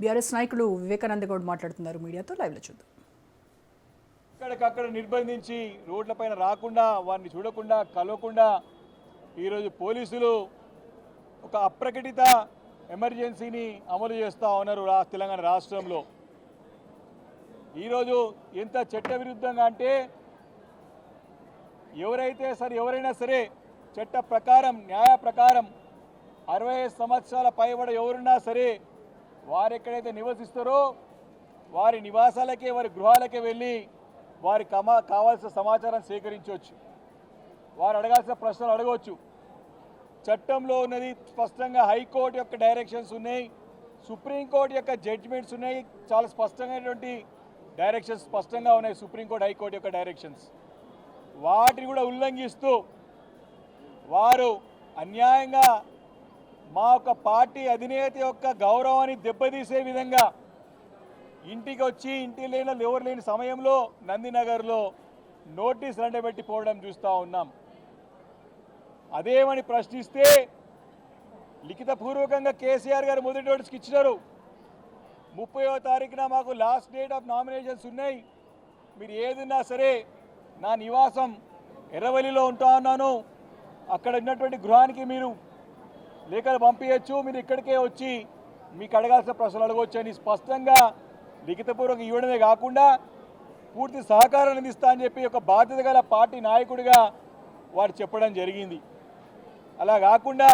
BRS నాయకులు వివేకానంద గౌడ్ మాట్లాడుతున్నారు మీడియాతో. లైవ్లో చూద్దాం. అక్కడికక్కడ నిర్బంధించి రోడ్లపైన రాకుండా వారిని చూడకుండా కలవకుండా ఈరోజు పోలీసులు ఒక అప్రకటిత ఎమర్జెన్సీని అమలు చేస్తూ ఉన్నారు తెలంగాణ రాష్ట్రంలో. ఈరోజు ఎంత చట్టవిరుద్ధంగా అంటే ఎవరైనా సరే చట్ట ప్రకారం న్యాయ ప్రకారం 65 సంవత్సరాల పైబడ ఎవరున్నా సరే వారు ఎక్కడైతే నివసిస్తారో వారి నివాసాలకే వారి గృహాలకే వెళ్ళి వారికి కావాల్సిన సమాచారం సేకరించవచ్చు, వారు అడగాల్సిన ప్రశ్నలు అడగవచ్చు. చట్టంలో ఉన్నది స్పష్టంగా హైకోర్టు యొక్క డైరెక్షన్స్ ఉన్నాయి, సుప్రీంకోర్టు యొక్క జడ్జిమెంట్స్ ఉన్నాయి, చాలా స్పష్టమైనటువంటి డైరెక్షన్స్ స్పష్టంగా ఉన్నాయి సుప్రీంకోర్టు హైకోర్టు యొక్క డైరెక్షన్స్. వాటిని కూడా ఉల్లంఘిస్తూ వారు అన్యాయంగా మా యొక్క పార్టీ అధినేత యొక్క గౌరవాన్ని దెబ్బతీసే విధంగా ఇంటికి వచ్చి ఇంటి ఎవరు లేని సమయంలో నందినగర్లో నోటీసులు అంటబెట్టి పోవడం చూస్తూ ఉన్నాం. అదేమని ప్రశ్నిస్తే లిఖితపూర్వకంగా కేసీఆర్ గారు మొదటి నోటీస్కి ఇచ్చినారు. 30వ తారీఖున మాకు లాస్ట్ డేట్ ఆఫ్ నామినేషన్స్ ఉన్నాయి, మీరు ఏదున్నా సరే నా నివాసం ఎర్రవల్లిలో ఉంటా ఉన్నాను, అక్కడ ఉన్నటువంటి గృహానికి మీరు లేఖలు పంపించచ్చు, మీరు ఇక్కడికే వచ్చి మీకు అడగాల్సిన ప్రశ్నలు అడగవచ్చు అని స్పష్టంగా లిఖితపూర్వకంగా ఇవ్వడమే కాకుండా పూర్తి సహకారాన్ని అందిస్తా అని చెప్పి ఒక బాధ్యత గల పార్టీ నాయకుడిగా వారు చెప్పడం జరిగింది. అలా కాకుండా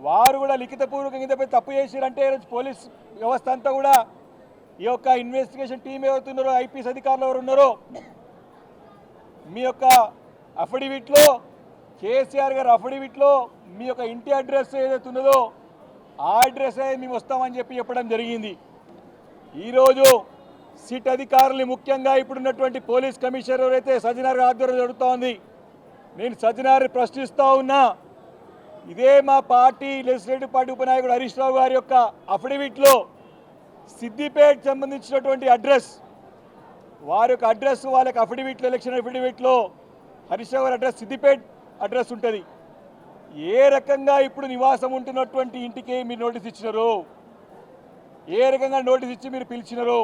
వారు కూడా లిఖితపూర్వకంగా ఇంతపై తప్పు చేశారంటే పోలీస్ వ్యవస్థ అంతా కూడా ఈ యొక్క ఇన్వెస్టిగేషన్ టీం ఎవరుతున్నారో ఐపీఎస్ అధికారులు ఎవరు ఉన్నారో మీ యొక్క అఫిడవిట్లో కేసీఆర్ గారు అఫిడవిట్లో మీ యొక్క ఇంటి అడ్రస్ ఏదైతే ఉన్నదో ఆ అడ్రస్ మేము వస్తామని చెప్పడం జరిగింది. ఈరోజు సిట్ అధికారులు ముఖ్యంగా ఇప్పుడున్నటువంటి పోలీస్ కమిషనర్ ఎవరైతే సజ్జనార్ ఆధ్వర్యంలో జరుగుతూ ఉంది, నేను సజ్జనార్ ప్రశ్నిస్తూ ఉన్నా, ఇదే మా party legislative party ఉపనాయకుడు Harish Rao గారి యొక్క అఫిడవిట్లో సిద్దిపేట్ సంబంధించినటువంటి అడ్రస్, వారి యొక్క అడ్రస్ వాళ్ళకి అఫిడవిట్లో ఎలక్షన్ అఫిడవిట్లో హరీష్ రావు గారి అడ్రస్ సిద్దిపేట్ అడ్రస్ ఉంటుంది. ఏ రకంగా ఇప్పుడు నివాసం ఉంటున్నటువంటి ఇంటికి మీరు నోటీస్ ఇచ్చినారు, ఏ రకంగా నోటీస్ ఇచ్చి మీరు పిలిచినారు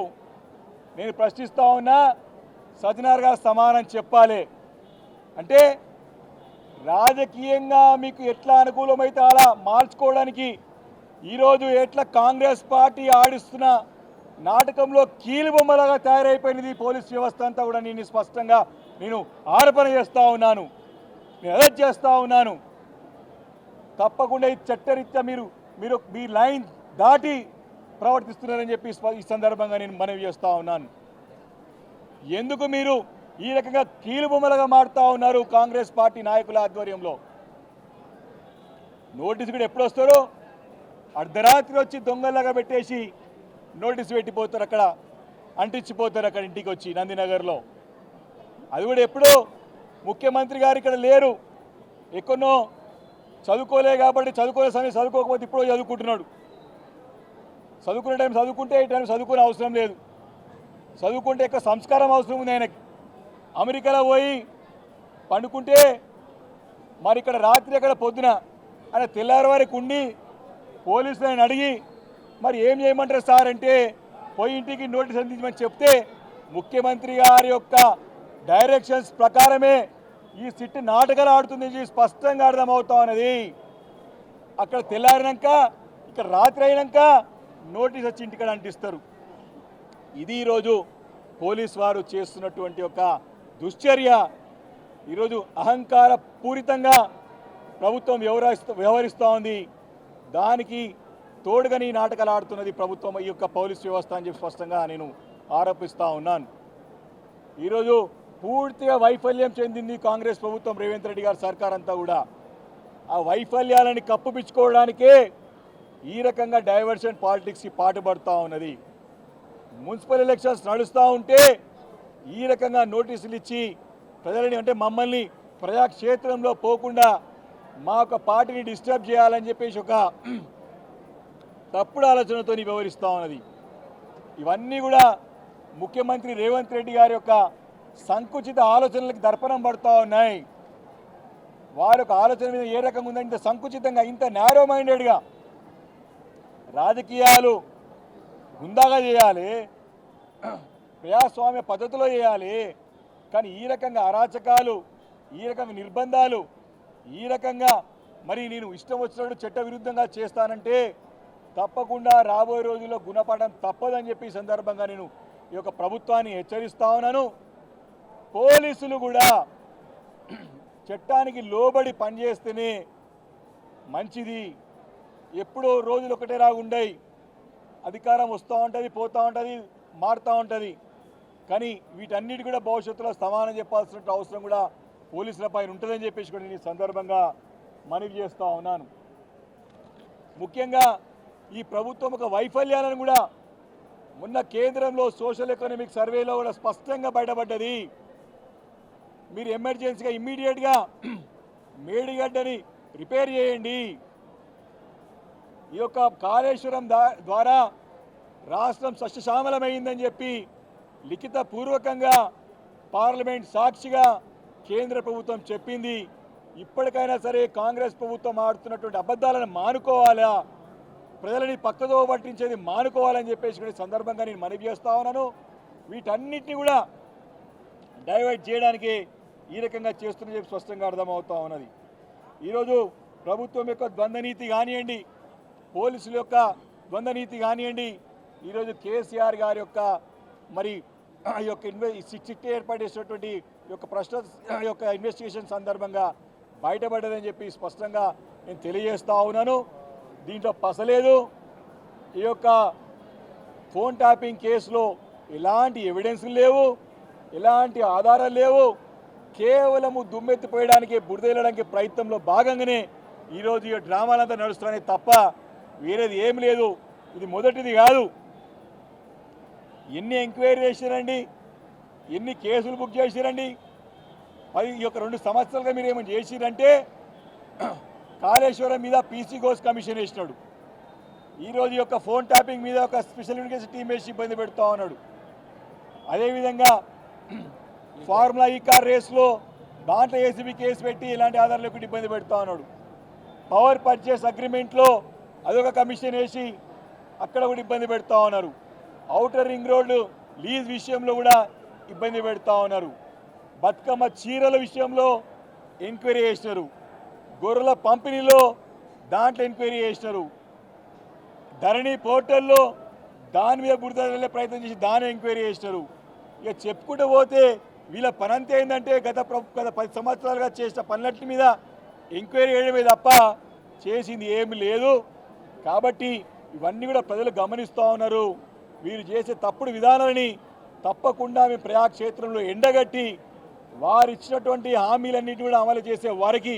నేను ప్రశ్నిస్తూ ఉన్నా. సజ్జనార్ గారు సమానం చెప్పాలి. అంటే రాజకీయంగా మీకు ఎట్లా అనుకూలమైతే అలా మార్చుకోవడానికి ఈరోజు ఎట్లా కాంగ్రెస్ పార్టీ ఆడిస్తున్న నాటకంలో కీలుబొమ్మలాగా తయారైపోయినది పోలీస్ వ్యవస్థ అంతా కూడా నేను స్పష్టంగా ఆరోపణ చేస్తూ ఉన్నాను, నేను అరెస్ట్ చేస్తూ ఉన్నాను. తప్పకుండా ఈ చట్టరీత్యా మీరు మీ లైన్ దాటి ప్రవర్తిస్తున్నారని చెప్పి ఈ సందర్భంగా నేను మనవి చేస్తూ ఉన్నాను. ఎందుకు మీరు ఈ రకంగా కీలుబొమ్మలుగా మారుతూ ఉన్నారు కాంగ్రెస్ పార్టీ నాయకుల ఆధ్వర్యంలో? నోటీసు కూడా ఎప్పుడు వస్తారో అర్ధరాత్రి వచ్చి దొంగలాగా పెట్టేసి నోటీసు పెట్టిపోతారు, అక్కడ అంటించిపోతారు అక్కడ ఇంటికి వచ్చి నందినగర్లో. అది కూడా ఎప్పుడో ముఖ్యమంత్రి గారు ఇక్కడ లేరు, ఎక్కడో చదువుకోలే కాబట్టి చదువుకోలే సమయం చదువుకోకపోతే ఇప్పుడు చదువుకుంటున్నాడు. చదువుకునే టైం చదువుకుంటే ఈ టైం చదువుకునే అవసరం లేదు, చదువుకుంటే ఎక్కువ సంస్కారం అవసరం ఉంది ఆయనకి. అమెరికాలో పోయి పండుకుంటే మరి ఇక్కడ రాత్రి ఎక్కడ పొద్దున ఆయన తెల్లారి వారికి ఉండి పోలీసులు ఆయన అడిగి మరి ఏం చేయమంటారు సార్ అంటే పోయి ఇంటికి నోటీస్ అందించమని చెప్తే ముఖ్యమంత్రి గారి యొక్క డైరెక్షన్స్ ప్రకారమే ఈ సిట్ నాటకాలు ఆడుతుంది స్పష్టంగా అర్థమవుతా ఉన్నది. అక్కడ తెల్లారినాక ఇక్కడ రాత్రి అయినాక నోటీస్ వచ్చి ఇంటికాడ అంటిస్తారు. ఇది ఈరోజు పోలీస్ వారు చేస్తున్నటువంటి ఒక దుశ్చర్య. ఈరోజు అహంకార పూరితంగా ప్రభుత్వం వ్యవహరిస్తూ ఉంది, దానికి తోడుగాని నాటకాలు ఆడుతున్నది ప్రభుత్వం ఈ యొక్క పోలీస్ వ్యవస్థ అని చెప్పి స్పష్టంగా నేను ఆరోపిస్తూ ఉన్నాను. ఈరోజు పూర్తిగా వైఫల్యం చెందింది కాంగ్రెస్ ప్రభుత్వం, రేవంత్ రెడ్డి గారి సర్కార్ అంతా కూడా. ఆ వైఫల్యాలని కప్పుపిచ్చుకోవడానికే ఈ రకంగా డైవర్షన్ పాలిటిక్స్కి పాటుపడుతూ ఉన్నది. మున్సిపల్ ఎలక్షన్స్ నడుస్తూ ఉంటే ఈ రకంగా నోటీసులు ఇచ్చి ప్రజలని అంటే మమ్మల్ని ప్రజాక్షేత్రంలో పోకుండా మా యొక్క పార్టీని డిస్టర్బ్ చేయాలని చెప్పేసి ఒక తప్పుడు ఆలోచనతో వ్యవహరిస్తూ ఉన్నది. ఇవన్నీ కూడా ముఖ్యమంత్రి రేవంత్ రెడ్డి గారి యొక్క సంకుచిత ఆలోచనలకు దర్పణం పడుతూ ఉన్నాయి. వారి యొక్క ఆలోచన మీద ఏ రకంగా ఉందంటే ఇంత సంకుచితంగా, ఇంత నేరో మైండెడ్గా రాజకీయాలు హుందాగా చేయాలి, ప్రజాస్వామ్య పద్ధతిలో చేయాలి. కానీ ఈ రకంగా అరాచకాలు, ఈ రకంగా నిర్బంధాలు, ఈ రకంగా మరి నేను ఇష్టం వచ్చినట్టు చట్ట విరుద్ధంగా చేస్తానంటే తప్పకుండా రాబోయే రోజుల్లో గుణపాఠం తప్పదని చెప్పి ఈ సందర్భంగా నేను ఈ యొక్క ప్రభుత్వాన్ని హెచ్చరిస్తా ఉన్నాను. పోలీసులు కూడా చట్టానికి లోబడి పనిచేస్తేనే మంచిది. ఎప్పుడో రోజులు ఒకటే రాగుండయి, అధికారం వస్తూ ఉంటుంది, పోతూ ఉంటుంది, మారుతూ ఉంటుంది. కానీ వీటన్నిటి కూడా భవిష్యత్తులో సమానం చెప్పాల్సిన అవసరం కూడా పోలీసుల పైన ఉంటుందని చెప్పేసి కూడా నేను ఈ సందర్భంగా మనవి చేస్తూ ఉన్నాను. ముఖ్యంగా ఈ ప్రభుత్వం ఒక వైఫల్యాలను కూడా మొన్న కేంద్రంలో సోషల్ ఎకనామిక్ సర్వేలో కూడా స్పష్టంగా బయటపడ్డది. మీరు ఎమర్జెన్సీగా ఇమ్మీడియట్గా మేడిగడ్డని రిపేర్ చేయండి. ఈ యొక్క కాళేశ్వరం ద్వారా రాష్ట్రం సస్యశ్యామలమైందని చెప్పి లిఖిత పూర్వకంగా పార్లమెంట్ సాక్షిగా కేంద్ర ప్రభుత్వం చెప్పింది. ఇప్పటికైనా సరే కాంగ్రెస్ ప్రభుత్వం ఆడుతున్నటువంటి అబద్ధాలను మానుకోవాలా, ప్రజలని పక్కదో పట్టించేది మానుకోవాలని చెప్పేసి కూడా సందర్భంగా నేను మనవి చేస్తా ఉన్నాను. వీటన్నిటిని కూడా డైవర్ట్ చేయడానికి ఈ రకంగా చేస్తున్న చెప్పి స్పష్టంగా అర్థమవుతా ఉన్నది. ఈరోజు ప్రభుత్వం యొక్క ద్వంద్వనీతి కానివ్వండి, పోలీసుల యొక్క ద్వంద్వనీతి కానివ్వండి, ఈరోజు కేసీఆర్ గారి యొక్క మరి ఈ యొక్క సిట్ ఏర్పాటు చేసినటువంటి యొక్క ప్రశ్న యొక్క ఇన్వెస్టిగేషన్ సందర్భంగా బయటపడ్డదని చెప్పి స్పష్టంగా నేను తెలియజేస్తా ఉన్నాను. దీంట్లో పసలేదు. ఈ యొక్క ఫోన్ ట్యాపింగ్ కేసులో ఎలాంటి ఎవిడెన్స్లు లేవు, ఎలాంటి ఆధారాలు లేవు. కేవలము దుమ్మెత్తిపోయడానికి, బురదెల్లడానికి ప్రయత్నంలో భాగంగానే ఈరోజు ఈ డ్రామాలంతా నడుస్తున్నాయి తప్ప వేరేది ఏం లేదు. ఇది మొదటిది కాదు. ఎన్ని ఎంక్వైరీ చేశారండి, ఎన్ని కేసులు బుక్ చేశారండి. ఈ యొక్క 2 సంవత్సరాలుగా మీరు ఏమైనా చేసిరంటే కాళేశ్వరం మీద పీసీ ఘోష్ కమిషన్ వేసినాడు. ఈరోజు ఈ యొక్క ఫోన్ ట్యాపింగ్ మీద ఒక స్పెషల్ ఇన్వెస్టిగేషన్ టీం వేసి ఇబ్బంది పెడతా ఉన్నాడు. అదేవిధంగా ఫార్ములా ఈ కార్ రేస్లో దాంట్లో ఏసీబీ కేసు పెట్టి ఇలాంటి ఆధారాలు లేకుండా ఇబ్బంది పెడతా ఉన్నాడు. పవర్ పర్చేస్ అగ్రిమెంట్లో అదొక కమిషన్ వేసి అక్కడ కూడా ఇబ్బంది పెడతా ఉన్నారు. ఔటర్ రింగ్ రోడ్డు లీజ్ విషయంలో కూడా ఇబ్బంది పెడతా ఉన్నారు. బతుకమ్మ చీరల విషయంలో ఎంక్వైరీ చేసినారు. గొర్రెల పంపిణీలో దాంట్లో ఎంక్వైరీ చేసినారు. ధరణి పోర్టల్లో దాని మీద బురద వెళ్ళే ప్రయత్నం చేసి దాని ఎంక్వైరీ చేసినారు. ఇక చెప్పుకుంటూ పోతే వీళ్ళ పనంతా ఏంటంటే గత 10 సంవత్సరాలుగా చేసిన పనులన్నిటి మీద ఎంక్వైరీ చేయడమే తప్ప చేసింది ఏమి లేదు. కాబట్టి ఇవన్నీ కూడా ప్రజలు గమనిస్తూ ఉన్నారు. వీరు చేసే తప్పుడు విధానాలని తప్పకుండా మేము ప్రజాక్షేత్రంలో ఎండగట్టి వారు ఇచ్చినటువంటి హామీలన్నింటి కూడా అమలు చేసే వారికి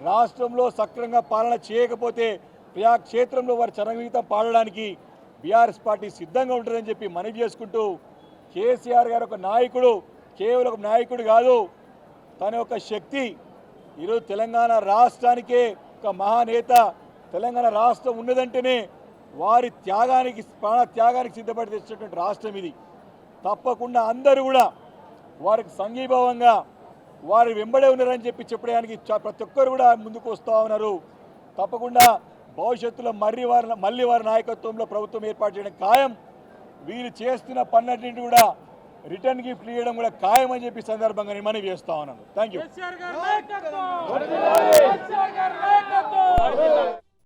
రాష్ట్రంలో సక్రమంగా పాలన చేయకపోతే ప్రజాక్షేత్రంలో వారి చరమగీతం పాడడానికి బీఆర్ఎస్ పార్టీ సిద్ధంగా ఉంటుందని చెప్పి మనవి చేసుకుంటూ, కేసీఆర్ గారు ఒక నాయకుడు, కేవలం ఒక నాయకుడు కాదు, తన యొక్క శక్తి. ఈరోజు తెలంగాణ రాష్ట్రానికే ఒక మహానేత. తెలంగాణ రాష్ట్రం ఉన్నదంటేనే వారి త్యాగానికి, ప్రాణ త్యాగానికి సిద్ధపడి తెచ్చినటువంటి రాష్ట్రం ఇది. తప్పకుండా అందరూ కూడా వారికి సంఘీభావంగా వారి వెంబడే ఉన్నారని చెప్పి చెప్పడానికి ప్రతి ఒక్కరు కూడా ముందుకు వస్తూ ఉన్నారు. తప్పకుండా భవిష్యత్తులో మళ్ళీ వారి నాయకత్వంలో ప్రభుత్వం ఏర్పాటు చేయడం ఖాయం. వీరు చేస్తున్న పనులన్నింటినీ కూడా రిటర్న్ గిఫ్ట్ ఇవ్వడం కూడా ఖాయం అని చెప్పి సందర్భంగా నేను మనవి చేస్తా ఉన్నాను. Thank you.